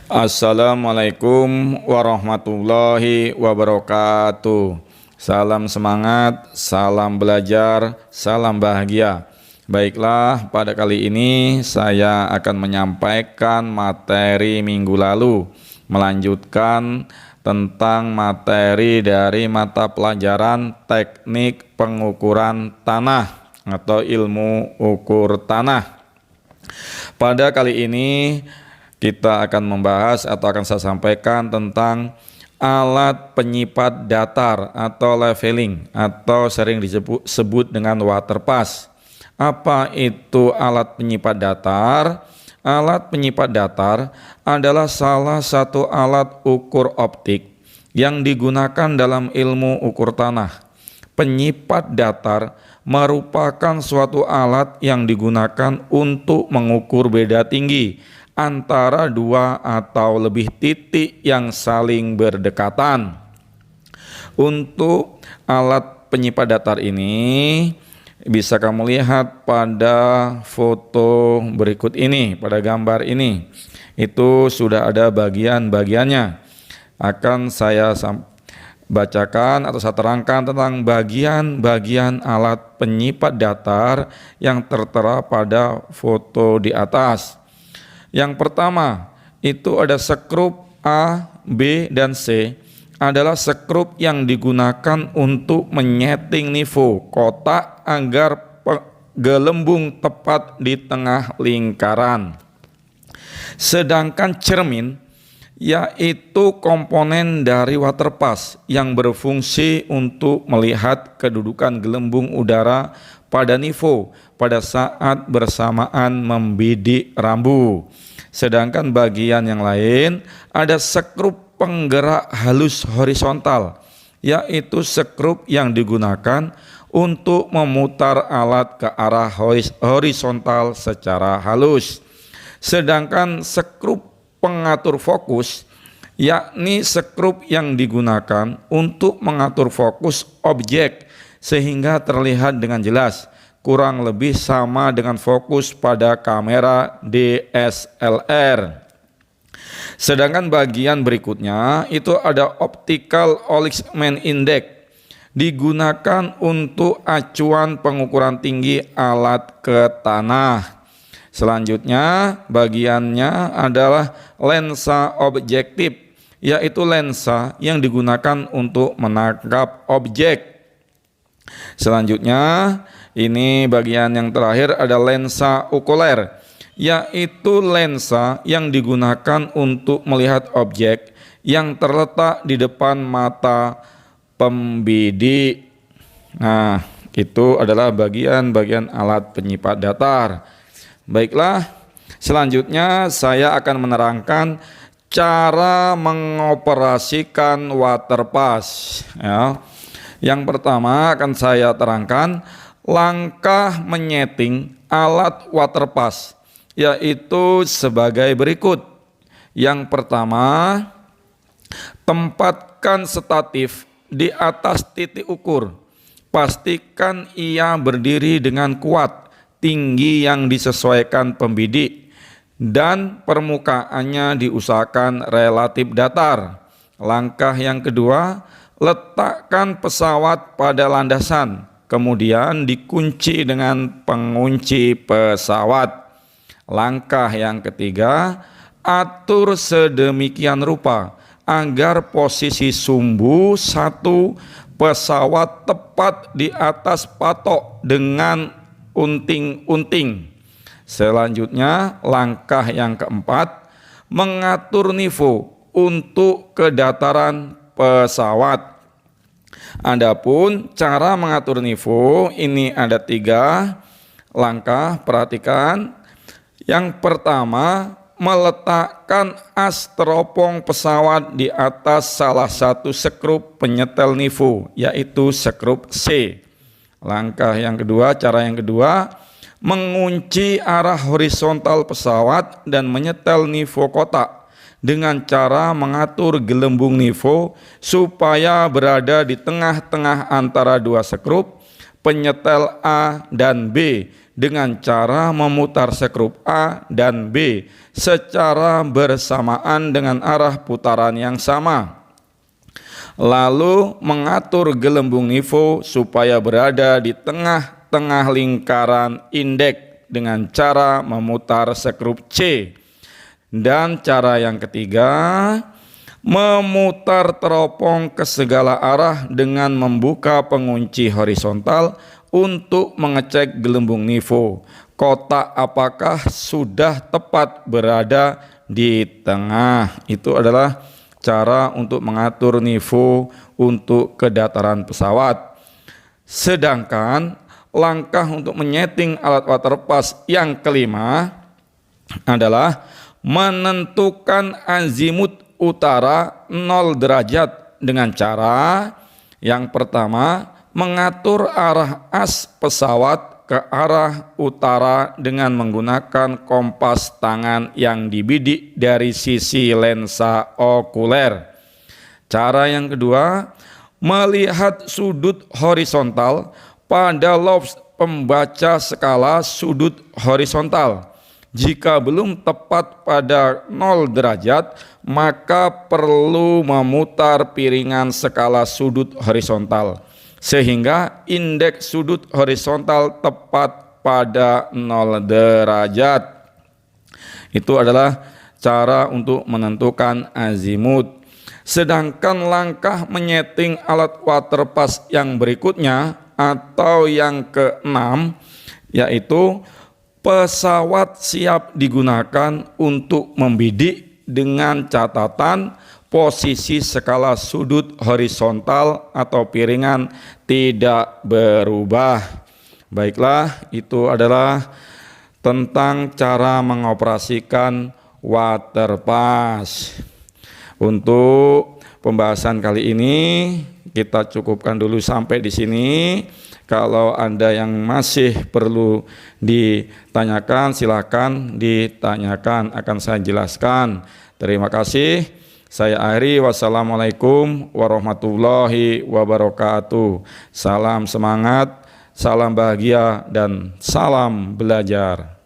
Assalamualaikum warahmatullahi wabarakatuh. Salam semangat, salam belajar, salam bahagia. Baiklah, pada kali ini saya akan menyampaikan materi minggu lalu, melanjutkan tentang materi dari mata pelajaran teknik pengukuran tanah atau ilmu ukur tanah. Pada kali ini kita akan membahas atau akan saya sampaikan tentang alat penyipat datar atau leveling atau sering disebut dengan water pass. Apa itu alat penyipat datar? Alat penyipat datar adalah salah satu alat ukur optik yang digunakan dalam ilmu ukur tanah. Penyipat datar merupakan suatu alat yang digunakan untuk mengukur beda tinggi antara dua atau lebih titik yang saling berdekatan. Untuk alat penyipat datar ini bisa kamu lihat pada foto berikut ini, pada gambar ini. Itu sudah ada bagian-bagiannya. Akan saya bacakan atau saya terangkan tentang bagian-bagian alat penyipat datar yang tertera pada foto di atas. Yang pertama itu ada skrup A, B, dan C adalah skrup yang digunakan untuk menyeting nifo kotak agar gelembung tepat di tengah lingkaran. Sedangkan cermin yaitu komponen dari water pass yang berfungsi untuk melihat kedudukan gelembung udara pada nifo pada saat bersamaan membidik rambu. Sedangkan bagian yang lain ada skrup penggerak halus horizontal, yaitu skrup yang digunakan untuk memutar alat ke arah horizontal secara halus. Sedangkan skrup pengatur fokus, yakni skrup yang digunakan untuk mengatur fokus objek sehingga terlihat dengan jelas, kurang lebih sama dengan fokus pada kamera DSLR. Sedangkan bagian berikutnya itu ada optical alignment index, digunakan untuk acuan pengukuran tinggi alat ke tanah. Selanjutnya bagiannya adalah lensa objektif, yaitu lensa yang digunakan untuk menangkap objek. Selanjutnya ini bagian yang terakhir ada lensa okuler, yaitu lensa yang digunakan untuk melihat objek yang terletak di depan mata pembidik. Nah, itu adalah bagian-bagian alat penyipat datar. Baiklah, selanjutnya saya akan menerangkan cara mengoperasikan water pass. Ya. Yang pertama akan saya terangkan langkah menyeting alat water pass, yaitu sebagai berikut. Yang pertama, tempatkan statif di atas titik ukur. Pastikan ia berdiri dengan kuat, tinggi yang disesuaikan pembidik, dan permukaannya diusahakan relatif datar. Langkah yang kedua, letakkan pesawat pada landasan, kemudian dikunci dengan pengunci pesawat. Langkah yang ketiga, atur sedemikian rupa agar posisi sumbu satu pesawat tepat di atas patok dengan unting-unting. Selanjutnya, langkah yang keempat, mengatur nifo untuk kedataran pesawat. Adapun cara mengatur nifo ini ada 3 langkah, perhatikan. Yang pertama, meletakkan as teropong pesawat di atas salah satu skrup penyetel nifo, yaitu skrup C. Langkah yang kedua, cara yang kedua, mengunci arah horizontal pesawat dan menyetel nifo kotak dengan cara mengatur gelembung nifo supaya berada di tengah-tengah antara dua skrup penyetel A dan B dengan cara memutar sekrup A dan B secara bersamaan dengan arah putaran yang sama. Lalu mengatur gelembung nifo supaya berada di tengah-tengah lingkaran indeks dengan cara memutar sekrup C. Dan cara yang ketiga, memutar teropong ke segala arah dengan membuka pengunci horizontal untuk mengecek gelembung nifo. Kotak apakah sudah tepat berada di tengah. Itu adalah cara untuk mengatur nifo untuk kedataran pesawat. Sedangkan langkah untuk menyeting alat waterpass yang kelima adalah menentukan azimut utara 0 derajat dengan cara yang pertama, mengatur arah as pesawat ke arah utara dengan menggunakan kompas tangan yang dibidik dari sisi lensa okuler. Cara yang kedua, melihat sudut horizontal pada lobs pembaca skala sudut horizontal. Jika belum tepat pada 0 derajat, maka perlu memutar piringan skala sudut horizontal sehingga indeks sudut horizontal tepat pada 0 derajat. Itu adalah cara untuk menentukan azimut. Sedangkan langkah menyeting alat waterpass yang berikutnya atau yang keenam, yaitu pesawat siap digunakan untuk membidik dengan catatan posisi skala sudut horizontal atau piringan tidak berubah. Baiklah, itu adalah tentang cara mengoperasikan waterpass. Untuk pembahasan kali ini kita cukupkan dulu sampai di sini. Kalau Anda yang masih perlu ditanyakan, silakan ditanyakan, akan saya jelaskan. Terima kasih. Saya akhiri, wassalamualaikum warahmatullahi wabarakatuh. Salam semangat, salam bahagia, dan salam belajar.